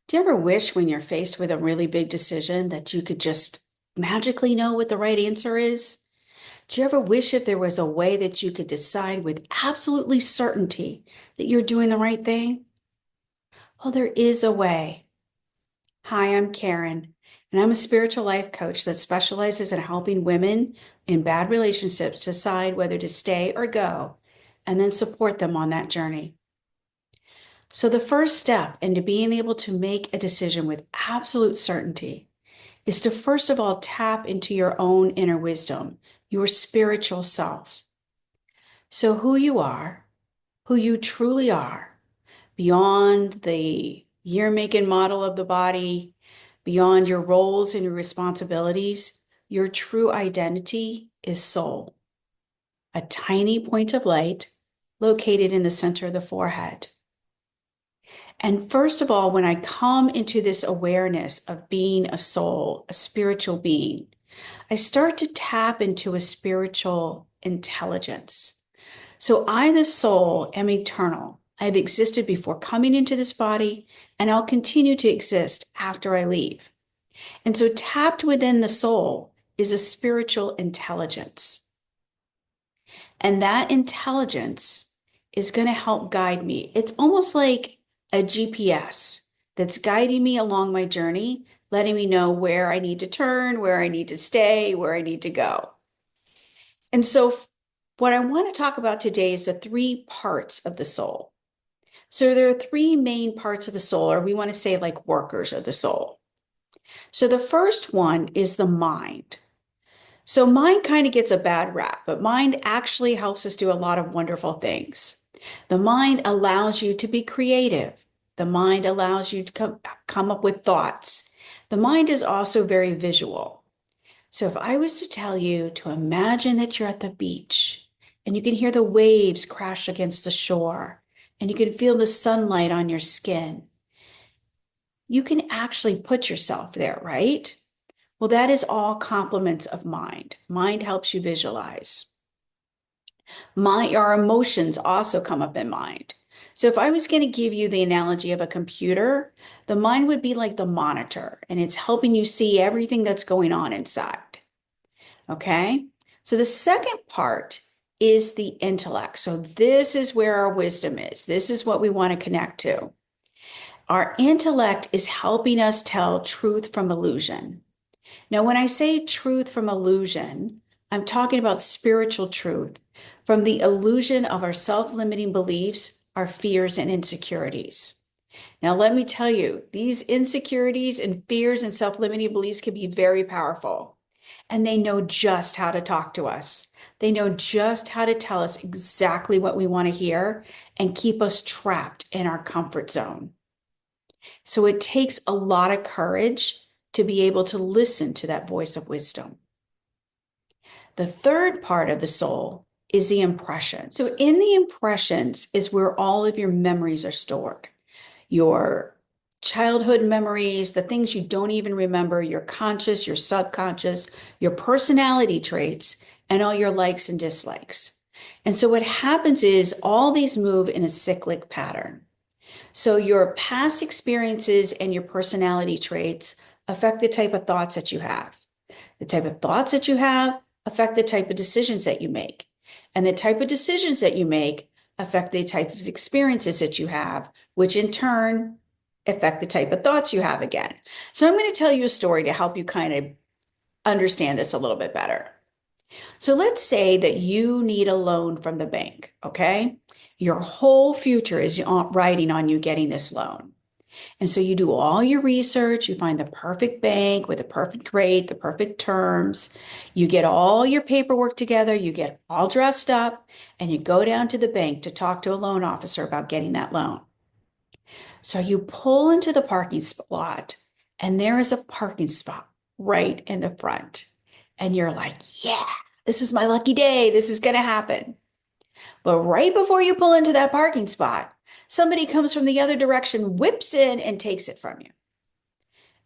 Do you ever wish when you're faced with a really big decision that you could just magically know what the right answer is? Do you ever wish if there was a way that you could decide with absolutely certainty that you're doing the right thing? Well, there is a way. Hi, I'm Karen, and I'm a spiritual life coach that specializes in helping women in bad relationships decide whether to stay or go, and then support them on that journey. So, the first step into being able to make a decision with absolute certainty is to first of all tap into your own inner wisdom, your spiritual self. So, who you are, who you truly are, beyond the year, make, and model of the body, beyond your roles and your responsibilities, your true identity is soul, a tiny point of light located in the center of the forehead. And first of all, when I come into this awareness of being a soul, a spiritual being, I start to tap into a spiritual intelligence. So I, the soul, am eternal. I've existed before coming into this body, and I'll continue to exist after I leave. And so tapped within the soul is a spiritual intelligence. And that intelligence is going to help guide me. It's almost like a GPS that's guiding me along my journey, letting me know where I need to turn, where I need to stay, where I need to go. And so, what I want to talk about today is the three parts of the soul. So, there are three main parts of the soul, or we want to say like workers of the soul. So, the first one is the mind. So mind kind of gets a bad rap, but mind actually helps us do a lot of wonderful things. The mind allows you to be creative. The mind allows you to come up with thoughts. The mind is also very visual. So if I was to tell you to imagine that you're at the beach and you can hear the waves crash against the shore and you can feel the sunlight on your skin, you can actually put yourself there, right? Well, that is all complements of mind. Mind helps you visualize. Our emotions also come up in mind. So if I was going to give you the analogy of a computer, the mind would be like the monitor, and it's helping you see everything that's going on inside. Okay? So the second part is the intellect. So this is where our wisdom is. This is what we want to connect to. Our intellect is helping us tell truth from illusion. Now, when I say truth from illusion, I'm talking about spiritual truth from the illusion of our self-limiting beliefs, our fears, and insecurities. Now, let me tell you, these insecurities and fears and self-limiting beliefs can be very powerful, and they know just how to talk to us. They know just how to tell us exactly what we want to hear and keep us trapped in our comfort zone. So it takes a lot of courage to be able to listen to that voice of wisdom. The third part of the soul is the impressions. So in the impressions is where all of your memories are stored. Your childhood memories, the things you don't even remember, your conscious, your subconscious, your personality traits, and all your likes and dislikes. And so what happens is all these move in a cyclic pattern. So your past experiences and your personality traits affect the type of thoughts that you have. The type of thoughts that you have affect the type of decisions that you make. And the type of decisions that you make affect the type of experiences that you have, which in turn affect the type of thoughts you have again. So I'm going to tell you a story to help you kind of understand this a little bit better. So let's say that you need a loan from the bank, okay? Your whole future is riding on you getting this loan. And so you do all your research, you find the perfect bank with the perfect rate, the perfect terms. You get all your paperwork together, you get all dressed up, and you go down to the bank to talk to a loan officer about getting that loan. So you pull into the parking lot, and there is a parking spot right in the front. And you're like, yeah, this is my lucky day. This is going to happen. But right before you pull into that parking spot, somebody comes from the other direction, whips in, and takes it from you.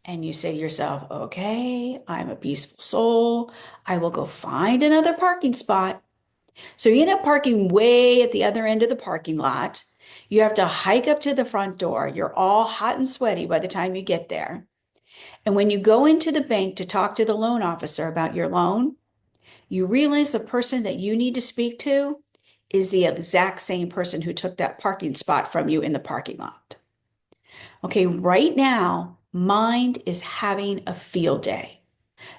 And you say to yourself, okay, I'm a peaceful soul. I will go find another parking spot. So you end up parking way at the other end of the parking lot. You have to hike up to the front door. You're all hot and sweaty by the time you get there. And when you go into the bank to talk to the loan officer about your loan, you realize the person that you need to speak to is the exact same person who took that parking spot from you in the parking lot. Okay, right now, mind is having a field day.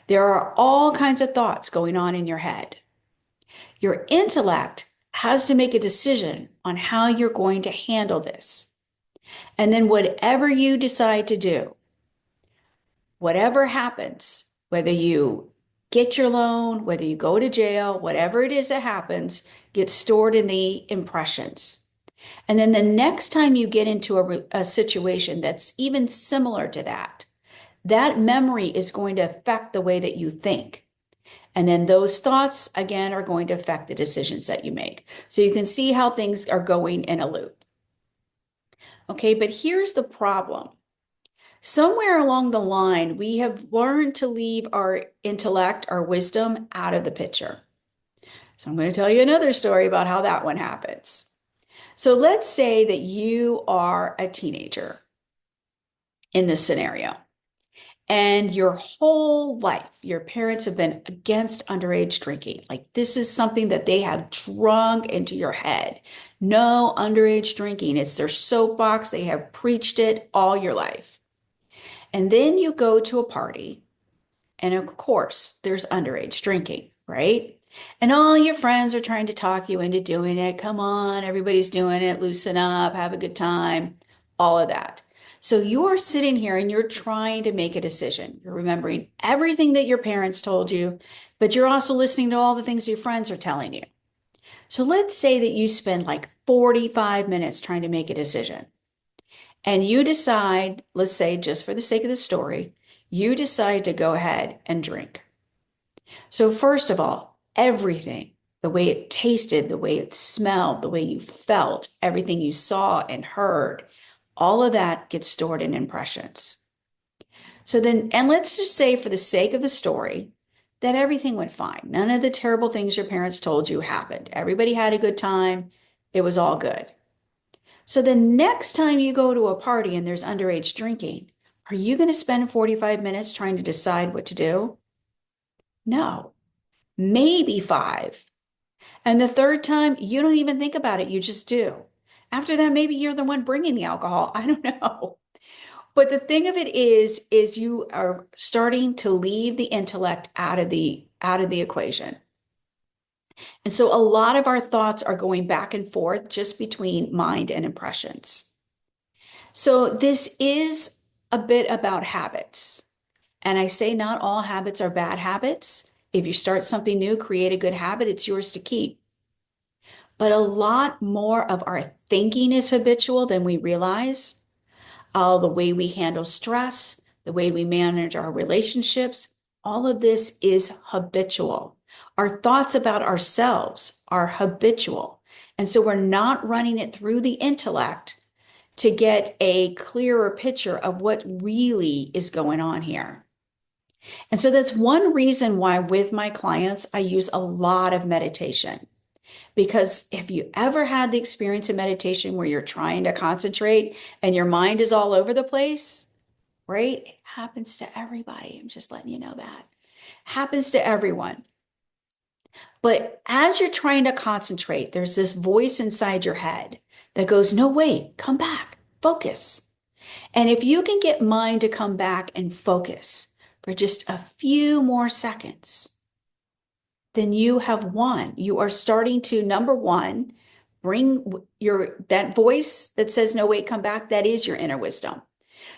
There are all kinds of thoughts going on in your head. Your intellect has to make a decision on how you're going to handle this. And then, whatever you decide to do, whatever happens, whether you get your loan, whether you go to jail, whatever it is that happens, gets stored in the impressions. And then the next time you get into a situation that's even similar to that, that memory is going to affect the way that you think. And then those thoughts, again, are going to affect the decisions that you make. So you can see how things are going in a loop. Okay, but here's the problem. Somewhere along the line, we have learned to leave our intellect, our wisdom, out of the picture. So I'm going to tell you another story about how that one happens. So let's say that you are a teenager in this scenario, and your whole life, your parents have been against underage drinking. Like this is something that they have drunk into your head. No underage drinking. It's their soapbox. They have preached it all your life. And then you go to a party, and of course, there's underage drinking, right? And all your friends are trying to talk you into doing it. Come on, everybody's doing it. Loosen up, have a good time, all of that. So you're sitting here and you're trying to make a decision. You're remembering everything that your parents told you, but you're also listening to all the things your friends are telling you. So let's say that you spend like 45 minutes trying to make a decision. And you decide, let's say, just for the sake of the story, you decide to go ahead and drink. So, first of all, everything, the way it tasted, the way it smelled, the way you felt, everything you saw and heard, all of that gets stored in impressions. So then, and let's just say for the sake of the story, that everything went fine. None of the terrible things your parents told you happened. Everybody had a good time. It was all good. So the next time you go to a party and there's underage drinking, are you going to spend 45 minutes trying to decide what to do? No, maybe 5. And the third time, you don't even think about it. You just do. After that, maybe you're the one bringing the alcohol. I don't know. But the thing of it is you are starting to leave the intellect out of the equation. And so a lot of our thoughts are going back and forth just between mind and impressions. So this is a bit about habits. And I say not all habits are bad habits. If you start something new, create a good habit, it's yours to keep. But a lot more of our thinking is habitual than we realize. The way we handle stress, the way we manage our relationships, all of this is habitual. Our thoughts about ourselves are habitual. And so we're not running it through the intellect to get a clearer picture of what really is going on here. And so that's one reason why with my clients, I use a lot of meditation. Because if you ever had the experience of meditation where you're trying to concentrate and your mind is all over the place, right? It happens to everybody. I'm just letting you know that. Happens to everyone. But as you're trying to concentrate, there's this voice inside your head that goes, no, wait, come back, focus. And if you can get mind to come back and focus for just a few more seconds, then you have won. You are starting to, number one, bring that voice that says, no, wait, come back. That is your inner wisdom.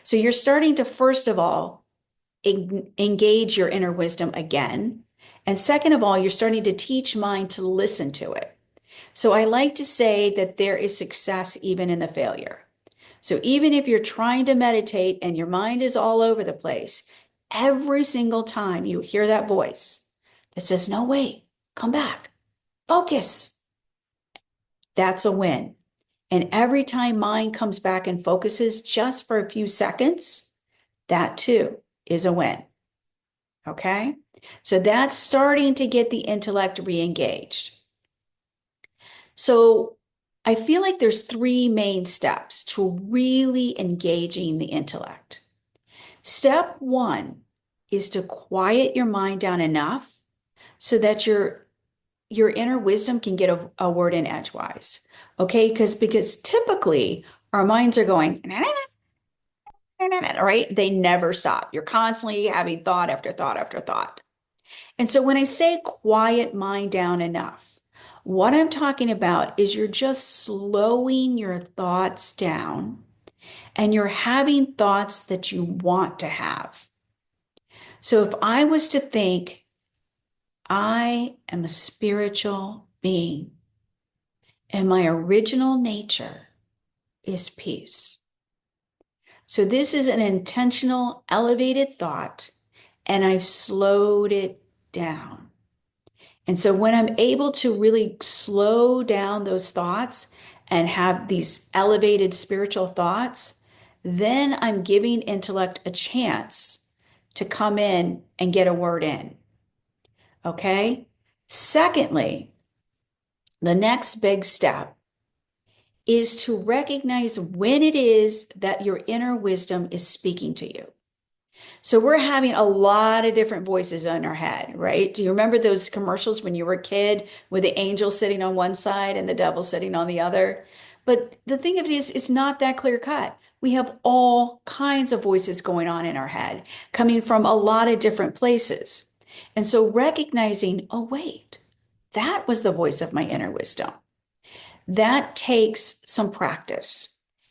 So you're starting to, first of all, engage your inner wisdom again. And second of all, you're starting to teach mind to listen to it. So I like to say that there is success even in the failure. So even if you're trying to meditate and your mind is all over the place, every single time you hear that voice that says, no, wait, come back, focus, that's a win. And every time mind comes back and focuses just for a few seconds, that too is a win. Okay? So that's starting to get the intellect re-engaged. So I feel like there's three main steps to really engaging the intellect. Step one is to quiet your mind down enough so that your inner wisdom can get a word in edgewise. Okay? Because typically our minds are going, right? They never stop. You're constantly having thought after thought after thought. And so when I say quiet mind down enough, what I'm talking about is you're just slowing your thoughts down and you're having thoughts that you want to have. So if I was to think, I am a spiritual being and my original nature is peace. So this is an intentional, elevated thought, and I've slowed it down. And so when I'm able to really slow down those thoughts and have these elevated spiritual thoughts, then I'm giving intellect a chance to come in and get a word in. Okay? Secondly, the next big step is to recognize when it is that your inner wisdom is speaking to you. So we're having a lot of different voices in our head, right? Do you remember those commercials when you were a kid with the angel sitting on one side and the devil sitting on the other? But the thing of it is, it's not that clear cut. We have all kinds of voices going on in our head, coming from a lot of different places. And so recognizing, oh, wait, that was the voice of my inner wisdom. That takes some practice.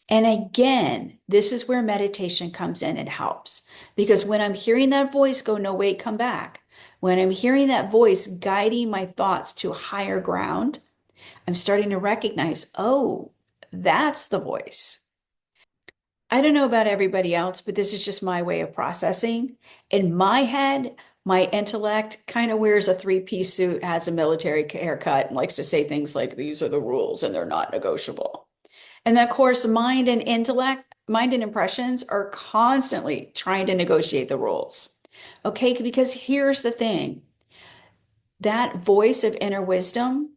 And again, this is where meditation comes in and helps. Because when I'm hearing that voice go, no, wait, come back. When I'm hearing that voice guiding my thoughts to higher ground, I'm starting to recognize, oh, that's the voice. I don't know about everybody else, but this is just my way of processing. In my head, my intellect kind of wears a three-piece suit, has a military haircut, and likes to say things like, these are the rules and they're not negotiable. And of course, mind and intellect, mind and impressions are constantly trying to negotiate the rules. Okay, because here's the thing, that voice of inner wisdom,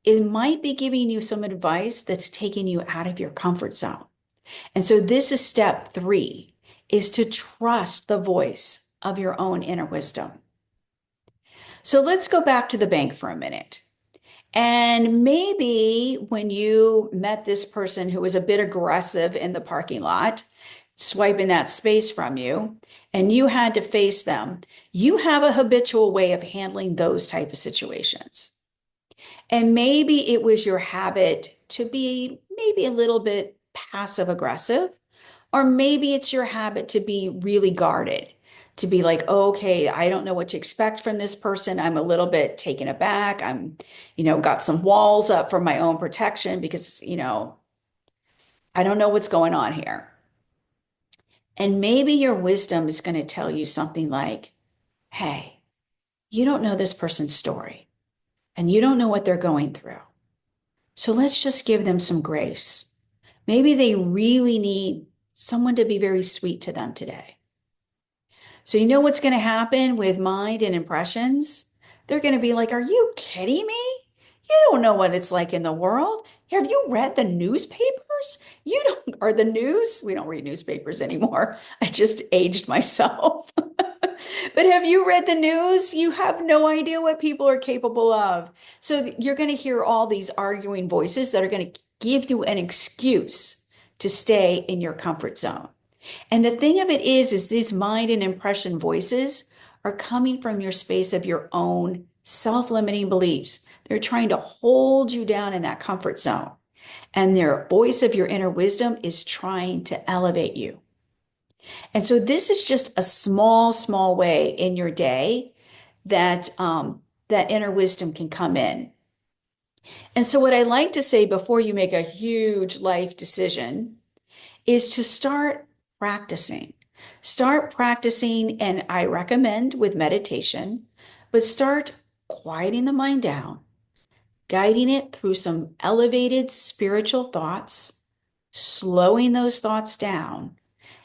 it might be giving you some advice that's taking you out of your comfort zone. And so this is step three, is to trust the voice of your own inner wisdom. So let's go back to the bank for a minute. And maybe when you met this person who was a bit aggressive in the parking lot, swiping that space from you, and you had to face them, you have a habitual way of handling those type of situations. And maybe it was your habit to be maybe a little bit passive aggressive, or maybe it's your habit to be really guarded, to be like, oh, okay, I don't know what to expect from this person. I'm a little bit taken aback. Got some walls up for my own protection because, I don't know what's going on here. And maybe your wisdom is going to tell you something like, hey, you don't know this person's story and you don't know what they're going through. So let's just give them some grace. Maybe they really need someone to be very sweet to them today. So you know what's going to happen with mind and impressions? They're going to be like, are you kidding me? You don't know what it's like in the world. Have you read the newspapers? You don't, or the news? We don't read newspapers anymore. I just aged myself. But have you read the news? You have no idea what people are capable of. So you're going to hear all these arguing voices that are going to give you an excuse to stay in your comfort zone. And the thing of it is these mind and impression voices are coming from your space of your own self-limiting beliefs. They're trying to hold you down in that comfort zone. And their voice of your inner wisdom is trying to elevate you. And so this is just a small, small way in your day that that inner wisdom can come in. And so what I like to say before you make a huge life decision is to start practicing. Start practicing, and I recommend with meditation, but start quieting the mind down, guiding it through some elevated spiritual thoughts, slowing those thoughts down,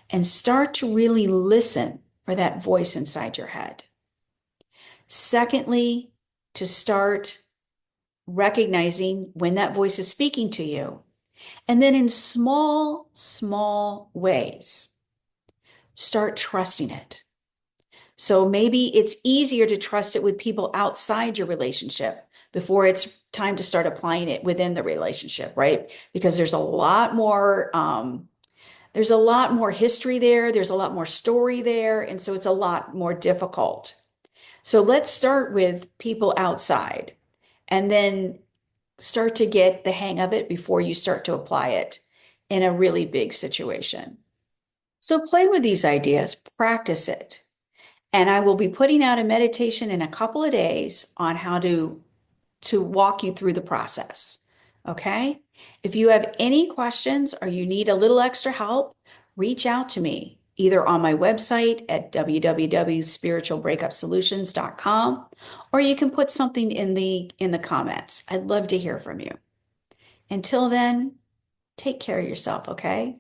and start to really listen for that voice inside your head. Secondly, to start recognizing when that voice is speaking to you. And then in small, small ways, start trusting it. So maybe it's easier to trust it with people outside your relationship before it's time to start applying it within the relationship, right? Because there's a lot more history there, there's a lot more story there, and so it's a lot more difficult. So let's start with people outside and then start to get the hang of it before you start to apply it in a really big situation. So play with these ideas, practice it. And I will be putting out a meditation in a couple of days on how to walk you through the process. Okay? If you have any questions or you need a little extra help, reach out to me either on my website at www.spiritualbreakupsolutions.com, or you can put something in the comments. I'd love to hear from you. Until then, take care of yourself, okay?